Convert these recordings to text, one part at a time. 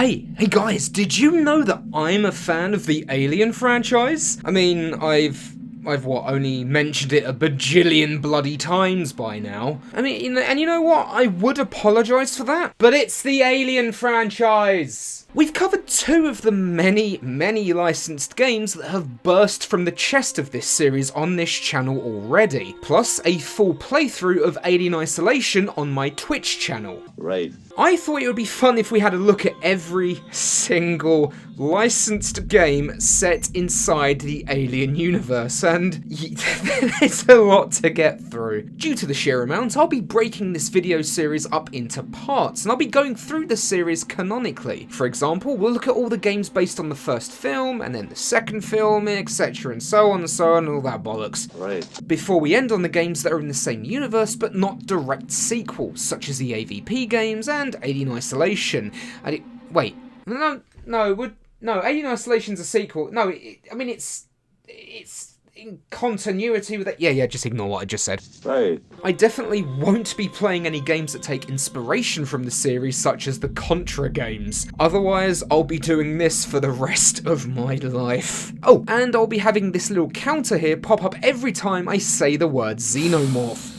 Hey guys, did you know that I'm a fan of the Alien franchise? I mean, I've only mentioned it a bajillion bloody times by now. I mean, and you know what? I would apologise for that, but it's the Alien franchise! We've covered two of the many licensed games that have burst from the chest of this series on this channel already, plus a full playthrough of Alien Isolation on my Twitch channel. Right. I thought it would be fun if we had a look at every single licensed game set inside the Alien universe, and there's a lot to get through. Due to the sheer amount, I'll be breaking this video series up into parts, and I'll be going through the series canonically. For example, we'll look at all the games based on the first film, and then the second film, etc, and so on, and all that bollocks. Right. Before we end on the games that are in the same universe, but not direct sequels, such as the AVP games and Alien Isolation. Wait, no, Alien Isolation's a sequel. No, I mean, it's in continuity with it. Yeah, just ignore what I just said. Right. I definitely won't be playing any games that take inspiration from the series, such as the Contra games. Otherwise, I'll be doing this for the rest of my life. Oh, and I'll be having this little counter here pop up every time I say the word xenomorph.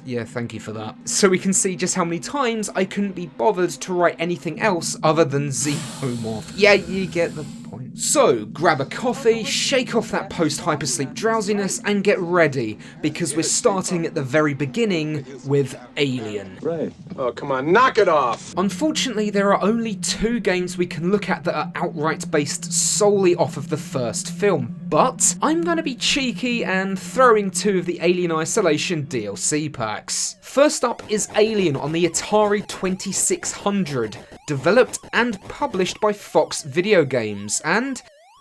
Yeah, thank you for that. So we can see just how many times I couldn't be bothered to write anything else other than xenomorph. Yeah, you get the point. So, grab a coffee, shake off that post-hypersleep drowsiness, and get ready, because we're starting at the very beginning with Alien. Right. Oh, come on, knock it off! Unfortunately, there are only two games we can look at that are outright based solely off of the first film, but I'm gonna be cheeky and throwing two of the Alien Isolation DLC packs. First up is Alien on the Atari 2600, developed and published by Fox Video Games, and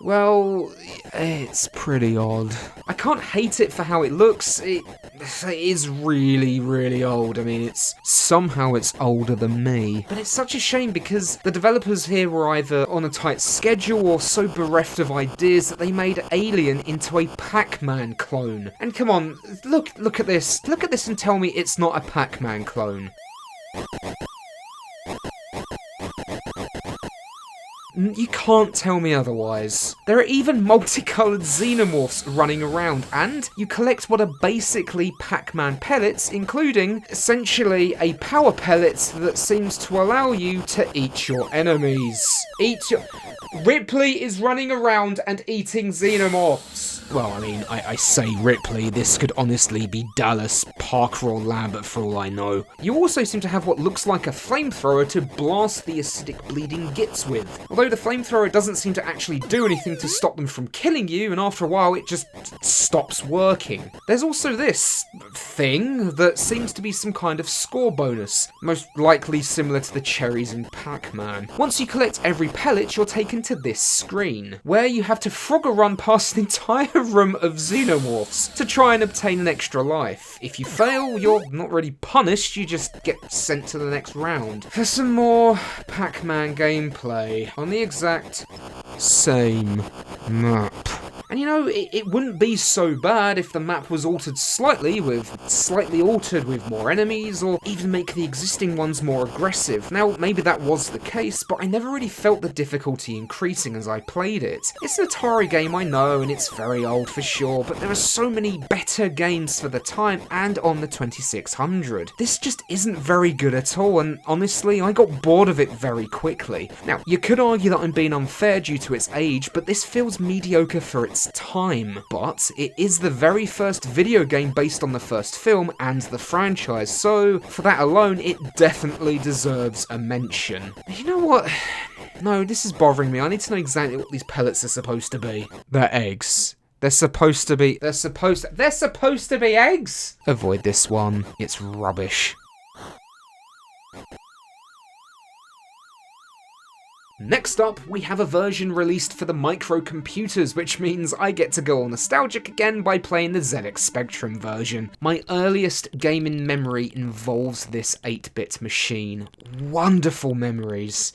well, it's pretty odd. I can't hate it for how it looks. It is really old. I mean, somehow it's older than me. But it's such a shame because the developers here were either on a tight schedule or so bereft of ideas that they made Alien into a Pac-Man clone. And come on, look at this. Look at this and tell me it's not a Pac-Man clone. You can't tell me otherwise. There are even multicolored xenomorphs running around, and you collect what are basically Pac-Man pellets, including, essentially, a power pellet that seems to allow you to eat your enemies. Ripley is running around and eating xenomorphs. Well, I mean, I say Ripley, this could honestly be Dallas, Parker or Lambert for all I know. You also seem to have what looks like a flamethrower to blast the acidic bleeding gits with. Although the flamethrower doesn't seem to actually do anything to stop them from killing you, and after a while it just stops working. There's also this thing that seems to be some kind of score bonus, most likely similar to the cherries in Pac-Man. Once you collect every pellet, you're taken to this screen, where you have to Frogger run past an entire room of xenomorphs to try and obtain an extra life. If you fail, you're not really punished, you just get sent to the next round for some more Pac-Man gameplay on the exact same map. And you know, it wouldn't be so bad if the map was slightly altered with more enemies, or even make the existing ones more aggressive. Now, maybe that was the case, but I never really felt the difficulty increasing as I played it. It's an Atari game, I know, and it's very old for sure, but there are so many better games for the time and on the 2600. This just isn't very good at all, and honestly, I got bored of it very quickly. Now, you could argue that I'm being unfair due to its age, but this feels mediocre for its time. But it is the very first video game based on the first film and the franchise, so for that alone, it definitely deserves a mention. You know what? No, this is bothering me. I need to know exactly what these pellets are supposed to be. They're eggs. They're supposed to be eggs! Avoid this one. It's rubbish. Next up, we have a version released for the microcomputers, which means I get to go all nostalgic again by playing the ZX Spectrum version. My earliest game in memory involves this 8-bit machine. Wonderful memories.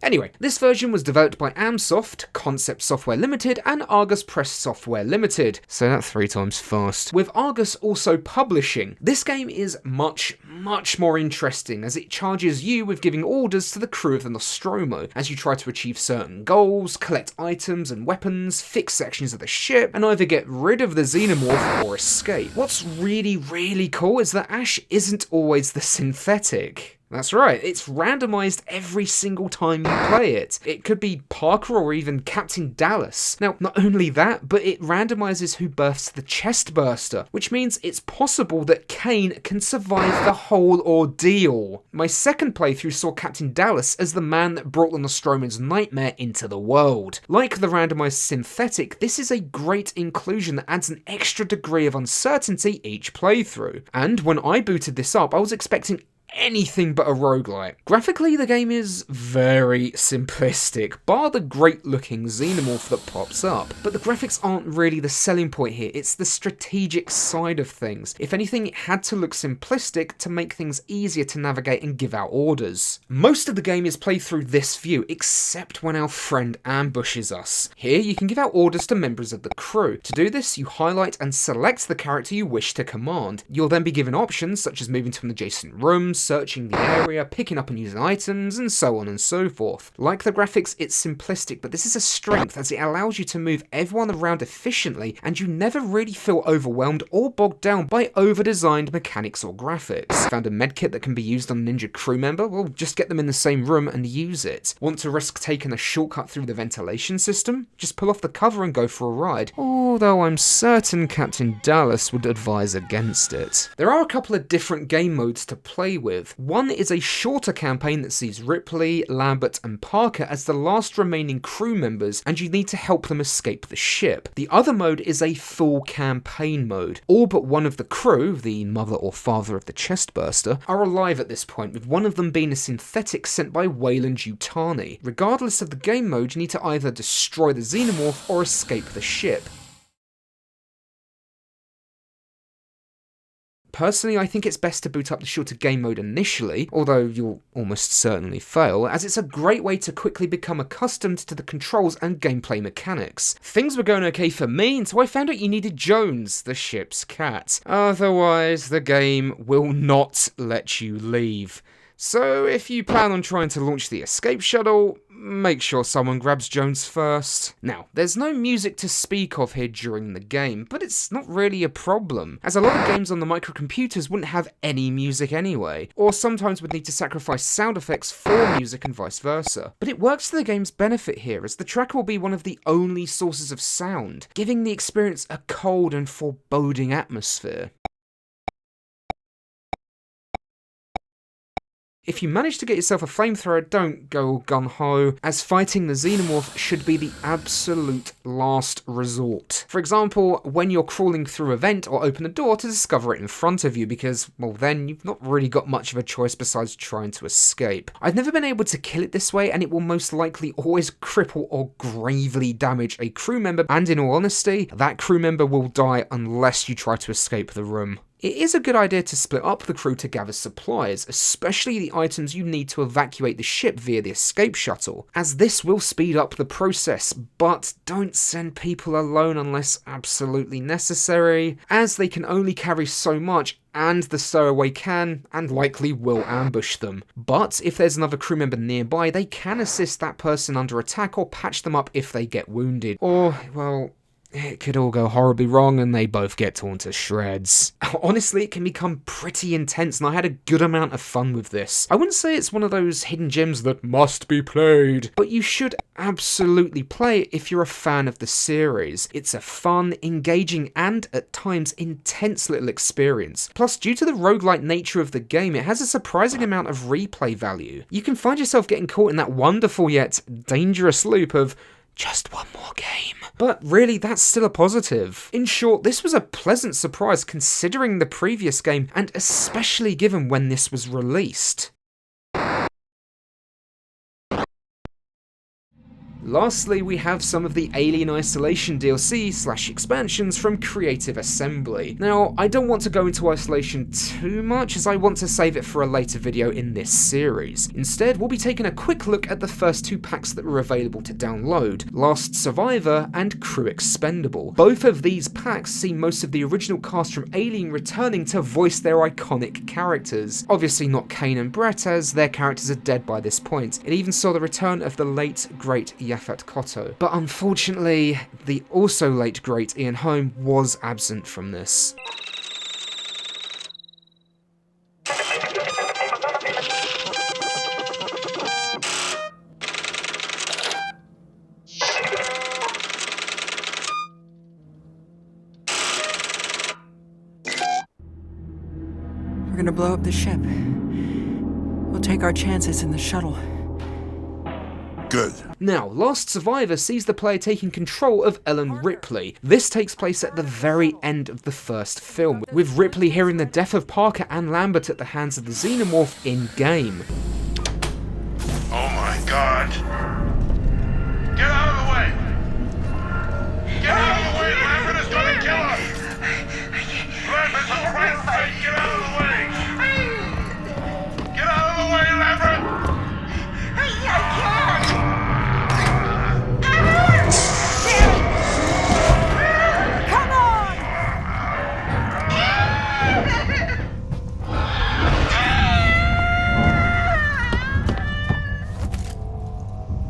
Anyway, this version was developed by Amsoft, Concept Software Limited, and Argus Press Software Limited. Say that 3 times fast. With Argus also publishing. This game is much much more interesting as it charges you with giving orders to the crew of the Nostromo as you try to achieve certain goals, collect items and weapons, fix sections of the ship, and either get rid of the xenomorph or escape. What's really cool is that Ash isn't always the synthetic. That's right, it's randomized every single time you play it. It could be Parker or even Captain Dallas. Now, not only that, but it randomizes who births the chest burster, which means it's possible that Kane can survive the whole ordeal. My second playthrough saw Captain Dallas as the man that brought the Nostromo's nightmare into the world. Like the randomized synthetic, this is a great inclusion that adds an extra degree of uncertainty each playthrough. And when I booted this up, I was expecting anything but a roguelike. Graphically, the game is very simplistic, bar the great looking xenomorph that pops up. But the graphics aren't really the selling point here, it's the strategic side of things. If anything, it had to look simplistic to make things easier to navigate and give out orders. Most of the game is played through this view, except when our friend ambushes us. Here, you can give out orders to members of the crew. To do this, you highlight and select the character you wish to command. You'll then be given options such as moving to an adjacent room, searching the area, picking up and using items, and so on and so forth. Like the graphics, it's simplistic, but this is a strength as it allows you to move everyone around efficiently and you never really feel overwhelmed or bogged down by over-designed mechanics or graphics. Found a medkit that can be used on an injured crew member? Well, just get them in the same room and use it. Want to risk taking a shortcut through the ventilation system? Just pull off the cover and go for a ride. Although I'm certain Captain Dallas would advise against it. There are a couple of different game modes to play with. One is a shorter campaign that sees Ripley, Lambert and Parker as the last remaining crew members and you need to help them escape the ship. The other mode is a full campaign mode. All but one of the crew, the mother or father of the chestburster, are alive at this point, with one of them being a synthetic sent by Weyland-Yutani. Regardless of the game mode, you need to either destroy the xenomorph or escape the ship. Personally, I think it's best to boot up the shorter game mode initially, although you'll almost certainly fail, as it's a great way to quickly become accustomed to the controls and gameplay mechanics. Things were going okay for me until I found out you needed Jones, the ship's cat. Otherwise, the game will not let you leave. So if you plan on trying to launch the escape shuttle, make sure someone grabs Jones first. Now, there's no music to speak of here during the game, but it's not really a problem, as a lot of games on the microcomputers wouldn't have any music anyway, or sometimes would need to sacrifice sound effects for music and vice versa. But it works to the game's benefit here, as the tracker will be one of the only sources of sound, giving the experience a cold and foreboding atmosphere. If you manage to get yourself a flamethrower, don't go all gung-ho, as fighting the xenomorph should be the absolute last resort. For example, when you're crawling through a vent or open a door to discover it in front of you, because, well, then you've not really got much of a choice besides trying to escape. I've never been able to kill it this way, and it will most likely always cripple or gravely damage a crew member, and in all honesty, that crew member will die unless you try to escape the room. It is a good idea to split up the crew to gather supplies, especially the items you need to evacuate the ship via the escape shuttle, as this will speed up the process, but don't send people alone unless absolutely necessary, as they can only carry so much and the stowaway can, and likely will, ambush them. But if there's another crew member nearby, they can assist that person under attack or patch them up if they get wounded, or, well, it could all go horribly wrong and they both get torn to shreds. Honestly, it can become pretty intense and I had a good amount of fun with this. I wouldn't say it's one of those hidden gems that must be played, but you should absolutely play it if you're a fan of the series. It's a fun, engaging and, at times, intense little experience. Plus, due to the roguelike nature of the game, it has a surprising amount of replay value. You can find yourself getting caught in that wonderful yet dangerous loop of just one more game. But really, that's still a positive. In short, this was a pleasant surprise considering the previous game, and especially given when this was released. Lastly, we have some of the Alien Isolation DLC/expansions from Creative Assembly. Now, I don't want to go into Isolation too much, as I want to save it for a later video in this series. Instead, we'll be taking a quick look at the first 2 packs that were available to download, Last Survivor and Crew Expendable. Both of these packs see most of the original cast from Alien returning to voice their iconic characters. Obviously not Kane and Brett, as their characters are dead by this point. It even saw the return of the late, great Yaphet Kotto. But unfortunately, the also late, great Ian Holm was absent from this. We're gonna blow up the ship. We'll take our chances in the shuttle. Good. Now, Last Survivor sees the player taking control of Ellen Ripley. This takes place at the very end of the first film, with Ripley hearing the death of Parker and Lambert at the hands of the Xenomorph in-game. Oh my god. Get out of the way! Get out of the way! Lambert is gonna kill us! Lambert, for Christ's sake, get out of the way! Get out of the way, Lambert!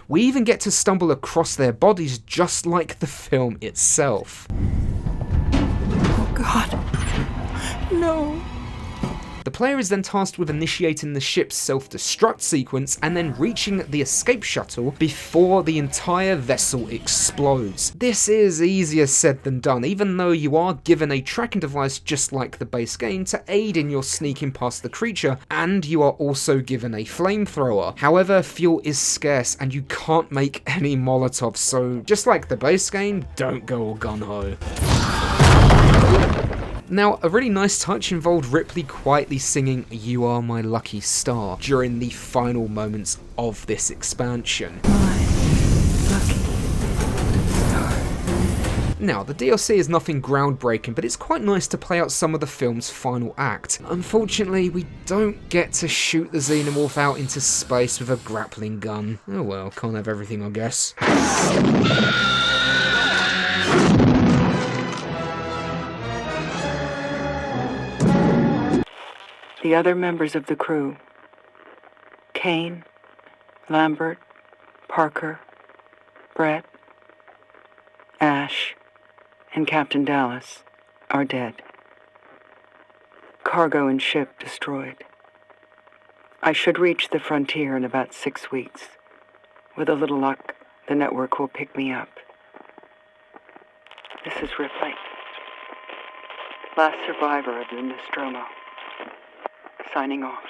We even get to stumble across their bodies just like the film itself. Oh God. No. The player is then tasked with initiating the ship's self-destruct sequence and then reaching the escape shuttle before the entire vessel explodes. This is easier said than done, even though you are given a tracking device just like the base game to aid in your sneaking past the creature, and you are also given a flamethrower. However, fuel is scarce and you can't make any Molotovs, so just like the base game, don't go all gun-ho. Now, a really nice touch involved Ripley quietly singing "You Are My Lucky Star" during the final moments of this expansion. Now, the DLC is nothing groundbreaking, but it's quite nice to play out some of the film's final act. Unfortunately, we don't get to shoot the Xenomorph out into space with a grappling gun. Oh well, can't have everything, I guess. The other members of the crew, Kane, Lambert, Parker, Brett, Ash, and Captain Dallas, are dead. Cargo and ship destroyed. I should reach the frontier in about 6 weeks. With a little luck, the network will pick me up. This is Ripley, last survivor of the Nostromo. Signing off.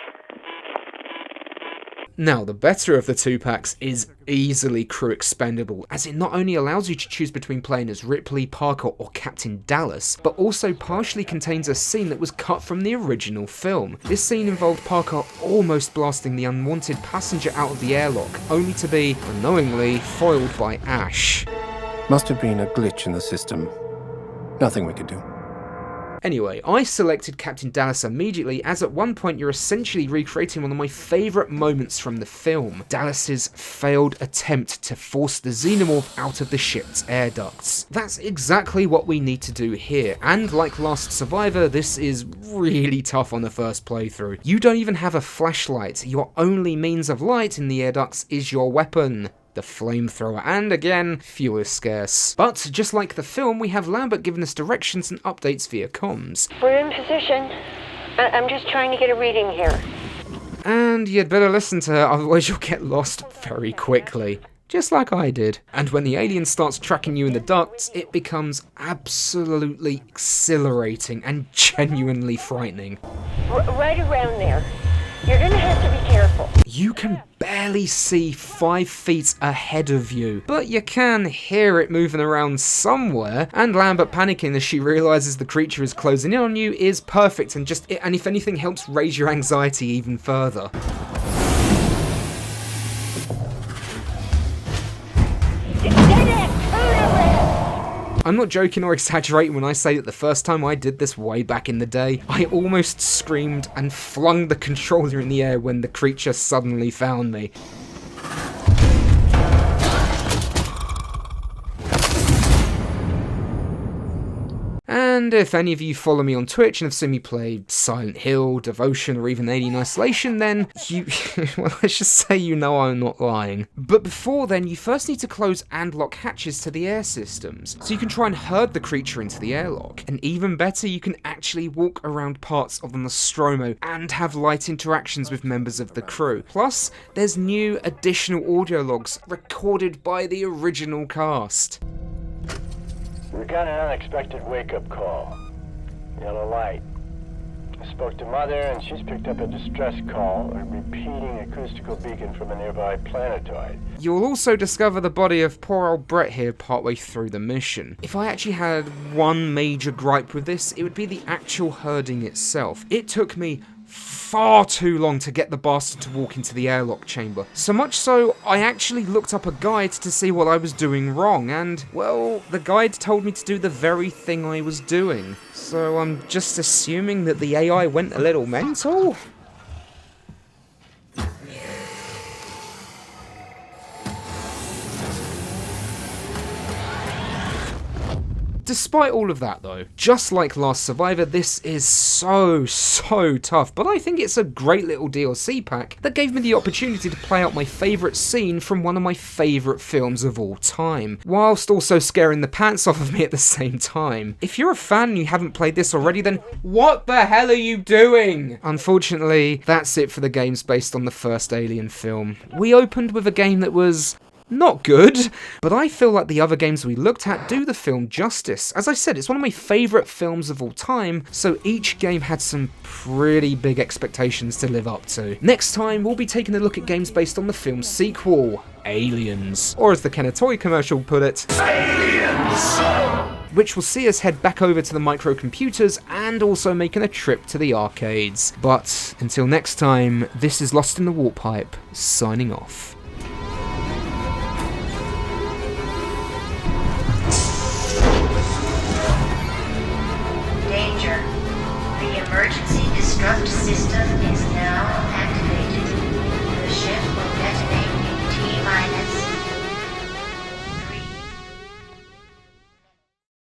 Now, the better of the 2 packs is easily Crew Expendable, as it not only allows you to choose between playing as Ripley, Parker, or Captain Dallas, but also partially contains a scene that was cut from the original film. This scene involved Parker almost blasting the unwanted passenger out of the airlock, only to be, unknowingly, foiled by Ash. Must have been a glitch in the system. Nothing we could do. Anyway, I selected Captain Dallas immediately, as at one point you're essentially recreating one of my favourite moments from the film, Dallas's failed attempt to force the Xenomorph out of the ship's air ducts. That's exactly what we need to do here, and like Last Survivor, this is really tough on the first playthrough. You don't even have a flashlight, your only means of light in the air ducts is your weapon, the flamethrower, and again, fuel is scarce. But just like the film, we have Lambert giving us directions and updates via comms. We're in position. I'm just trying to get a reading here. And you'd better listen to her, otherwise you'll get lost very quickly. Just like I did. And when the alien starts tracking you in the ducts, it becomes absolutely exhilarating and genuinely frightening. Right around there. You're gonna have to be careful. You can barely see 5 feet ahead of you, but you can hear it moving around somewhere, and Lambert panicking as she realises the creature is closing in on you is perfect, and if anything helps raise your anxiety even further. I'm not joking or exaggerating when I say that the first time I did this way back in the day, I almost screamed and flung the controller in the air when the creature suddenly found me. And if any of you follow me on Twitch and have seen me play Silent Hill, Devotion, or even Alien Isolation, then you, well, let's just say you know I'm not lying. But before then, you first need to close and lock hatches to the air systems, so you can try and herd the creature into the airlock. And even better, you can actually walk around parts of the Nostromo and have light interactions with members of the crew. Plus, there's new additional audio logs recorded by the original cast. We got an unexpected wake-up call. Yellow light. I spoke to Mother, and she's picked up a distress call, a repeating acoustical beacon from a nearby planetoid. You'll also discover the body of poor old Brett here partway through the mission. If I actually had one major gripe with this, it would be the actual herding itself. It took me far too long to get the bastard to walk into the airlock chamber. So much so, I actually looked up a guide to see what I was doing wrong, and, well, the guide told me to do the very thing I was doing. So I'm just assuming that the AI went a little mental? Despite all of that though, just like Last Survivor, this is so tough, but I think it's a great little DLC pack that gave me the opportunity to play out my favourite scene from one of my favourite films of all time, whilst also scaring the pants off of me at the same time. If you're a fan and you haven't played this already, then what the hell are you doing? Unfortunately, that's it for the games based on the first Alien film. We opened with a game that was not good, but I feel like the other games we looked at do the film justice. As I said, it's one of my favourite films of all time, so each game had some pretty big expectations to live up to. Next time, we'll be taking a look at games based on the film's sequel, Aliens, or as the Kenner commercial put it, Aliens! Which will see us head back over to the microcomputers and also making a trip to the arcades. But until next time, this is Lost in the Warp Pipe, signing off. Danger. The emergency destruct system